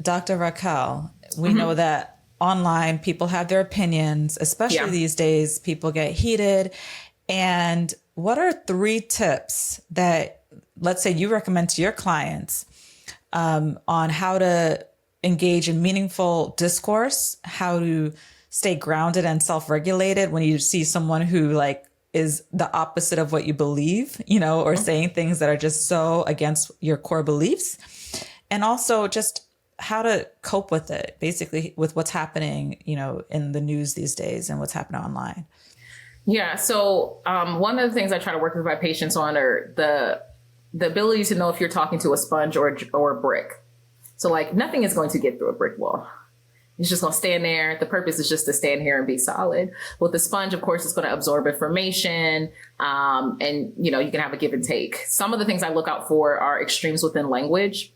Dr. Raquel, we know that online people have their opinions, especially these days, people get heated. And what are 3 tips that, let's say, you recommend to your clients on how to engage in meaningful discourse, how to stay grounded and self-regulated when you see someone who like is the opposite of what you believe, you know, or saying things that are just so against your core beliefs, and also just how to cope with it, basically with what's happening, you know, in the news these days and what's happening online. Yeah. So one of the things I try to work with my patients on are the ability to know if you're talking to a sponge or a brick. So like nothing is going to get through a brick wall. It's just going to stand there. The purpose is just to stand here and be solid. With the sponge, of course, it's going to absorb information. And, you know, you can have a give and take. Some of the things I look out for are extremes within language,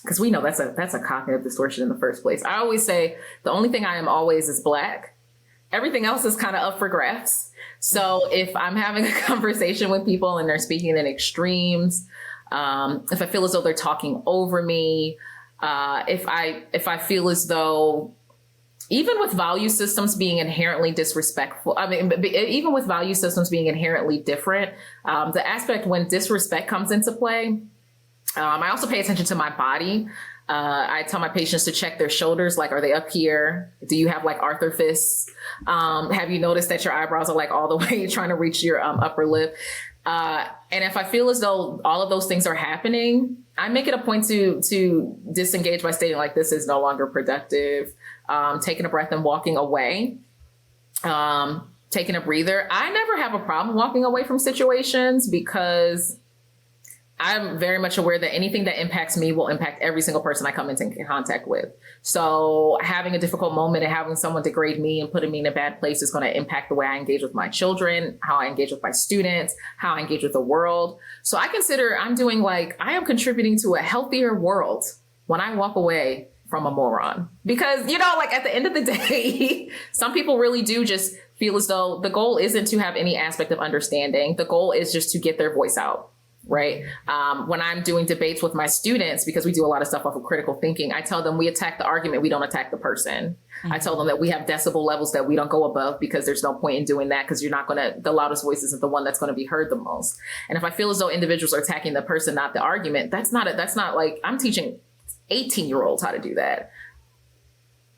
because we know that's a cognitive distortion in the first place. I always say the only thing I am always is Black. Everything else is kind of up for grabs. So if I'm having a conversation with people and they're speaking in extremes, if I feel as though they're talking over me, if I feel as though, even with value systems being inherently disrespectful, I mean, even with value systems being inherently different, the aspect when disrespect comes into play, I also pay attention to my body. I tell my patients to check their shoulders. Like, are they up here? Do you have like Arthur fists? Have you noticed that your eyebrows are like all the way trying to reach your upper lip? And if I feel as though all of those things are happening, I make it a point to disengage by stating like, this is no longer productive, taking a breath and walking away, taking a breather. I never have a problem walking away from situations because I'm very much aware that anything that impacts me will impact every single person I come into contact with. So having a difficult moment and having someone degrade me and putting me in a bad place is going to impact the way I engage with my children, how I engage with my students, how I engage with the world. So I consider I am contributing to a healthier world when I walk away from a moron. Because, you know, like at the end of the day, some people really do just feel as though the goal isn't to have any aspect of understanding. The goal is just to get their voice out. Right. When I'm doing debates with my students, because we do a lot of stuff off of critical thinking, I tell them we attack the argument. We don't attack the person. Mm-hmm. I tell them that we have decibel levels that we don't go above because there's no point in doing that, because the loudest voice isn't the one that's going to be heard the most. And if I feel as though individuals are attacking the person, not the argument, that's not like I'm teaching 18-year-olds how to do that.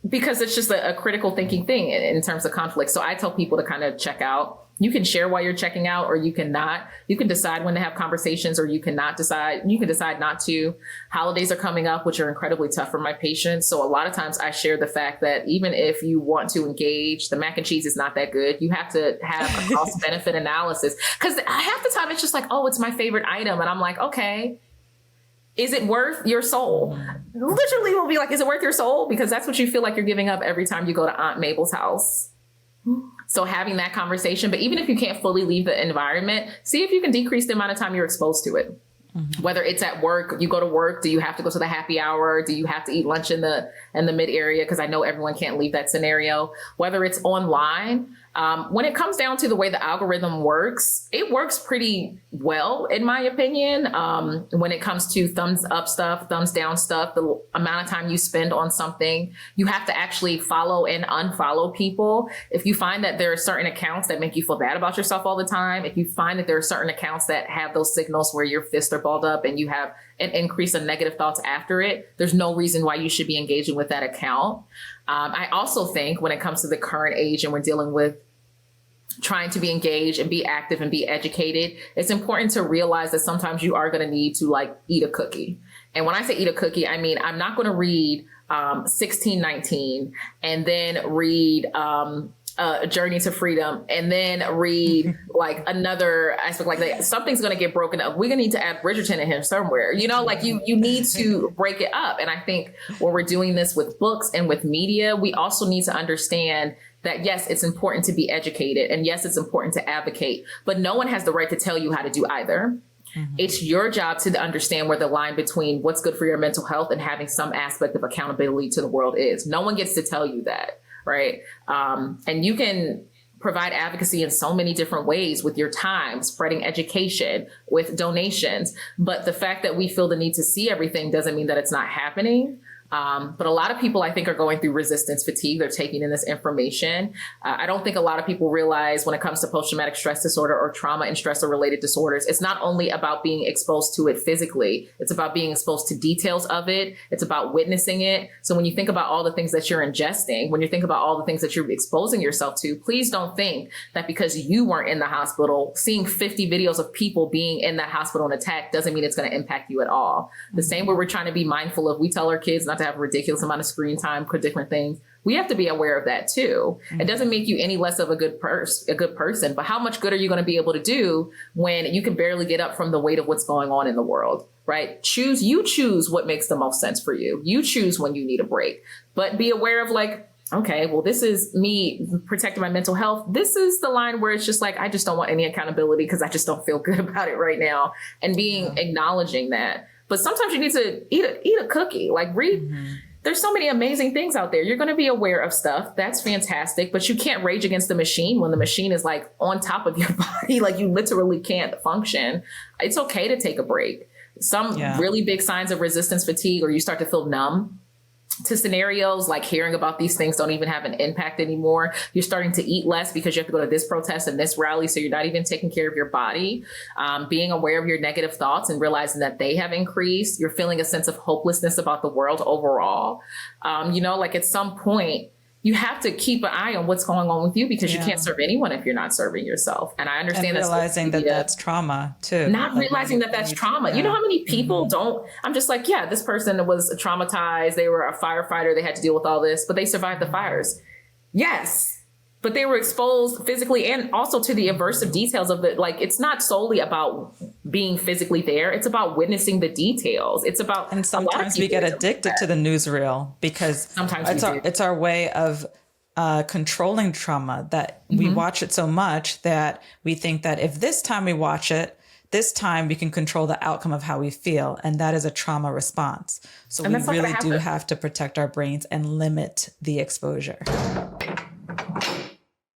Because it's just a critical thinking thing in terms of conflict. So I tell people to kind of check out. You can share while you're checking out, or you cannot. You can decide when to have conversations, or you cannot decide. You can decide not to. Holidays are coming up, which are incredibly tough for my patients. So a lot of times I share the fact that even if you want to engage, the mac and cheese is not that good. You have to have a cost benefit analysis, because half the time it's just like, oh, it's my favorite item. And I'm like, okay, is it worth your soul? Literally we'll be like, is it worth your soul? Because that's what you feel like you're giving up every time you go to Aunt Mabel's house. So having that conversation, but even if you can't fully leave the environment, see if you can decrease the amount of time you're exposed to it. Mm-hmm. Whether it's at work, you go to work, do you have to go to the happy hour? Do you have to eat lunch in the mid area? Because I know everyone can't leave that scenario. Whether it's online, when it comes down to the way the algorithm works, it works pretty well, in my opinion. When it comes to thumbs up stuff, thumbs down stuff, the amount of time you spend on something, you have to actually follow and unfollow people. If you find that there are certain accounts that make you feel bad about yourself all the time, if you find that there are certain accounts that have those signals where your fists are balled up and you have an increase in negative thoughts after it, there's no reason why you should be engaging with that account. I also think when it comes to the current age and we're dealing with trying to be engaged and be active and be educated, it's important to realize that sometimes you are going to need to like eat a cookie. And when I say eat a cookie, I mean, I'm not going to read 1619 and then read A Journey to Freedom and then read like another aspect like that. Something's going to get broken up. We're going to need to add Bridgerton in here somewhere, you know, like you need to break it up. And I think when we're doing this with books and with media, we also need to understand that, yes, it's important to be educated, and yes, it's important to advocate, but no one has the right to tell you how to do either. Mm-hmm. It's your job to understand where the line between what's good for your mental health and having some aspect of accountability to the world is. No one gets to tell you that, right? And you can provide advocacy in so many different ways with your time, spreading education, with donations. But the fact that we feel the need to see everything doesn't mean that it's not happening. But a lot of people, I think, are going through resistance fatigue. They're taking in this information. I don't think a lot of people realize when it comes to post-traumatic stress disorder or trauma and stressor-related disorders, it's not only about being exposed to it physically. It's about being exposed to details of it. It's about witnessing it. So when you think about all the things that you're ingesting, when you think about all the things that you're exposing yourself to, please don't think that because you weren't in the hospital, seeing 50 videos of people being in that hospital and attacked doesn't mean it's going to impact you at all. The same way we're trying to be mindful of, we tell our kids not to have a ridiculous amount of screen time for different things. We have to be aware of that too. It doesn't make you any less of a good person, but how much good are you going to be able to do when you can barely get up from the weight of what's going on in the world, right? You choose what makes the most sense for you. You choose when you need a break, but be aware of like, okay, well, this is me protecting my mental health. This is the line where it's just like, I just don't want any accountability because I just don't feel good about it right now. And acknowledging that. But sometimes you need to eat a cookie, like read. There's so many amazing things out there. You're going to be aware of stuff. That's fantastic. But you can't rage against the machine when the machine is like on top of your body. Like you literally can't function. It's okay to take a break. Some really big signs of resistance fatigue, or you start to feel numb to scenarios like hearing about these things don't even have an impact anymore. You're starting to eat less because you have to go to this protest and this rally. So you're not even taking care of your body. Being aware of your negative thoughts and realizing that they have increased. You're feeling a sense of hopelessness about the world overall. Like at some point, you have to keep an eye on what's going on with you because you can't serve anyone if you're not serving yourself. And I understand and realizing that's trauma too. Not realizing that that's trauma. You know how many people don't, I'm just like, yeah, this person was traumatized. They were a firefighter. They had to deal with all this, but they survived the fires. Yes. But they were exposed physically and also to the aversive details of it. Like, it's not solely about being physically there. It's about witnessing the details. It's about, and sometimes we get addicted to the newsreel because sometimes it's our way of controlling trauma, that we watch it so much that we think that if this time we watch it, this time we can control the outcome of how we feel. And that is a trauma response. So we really do have to protect our brains and limit the exposure.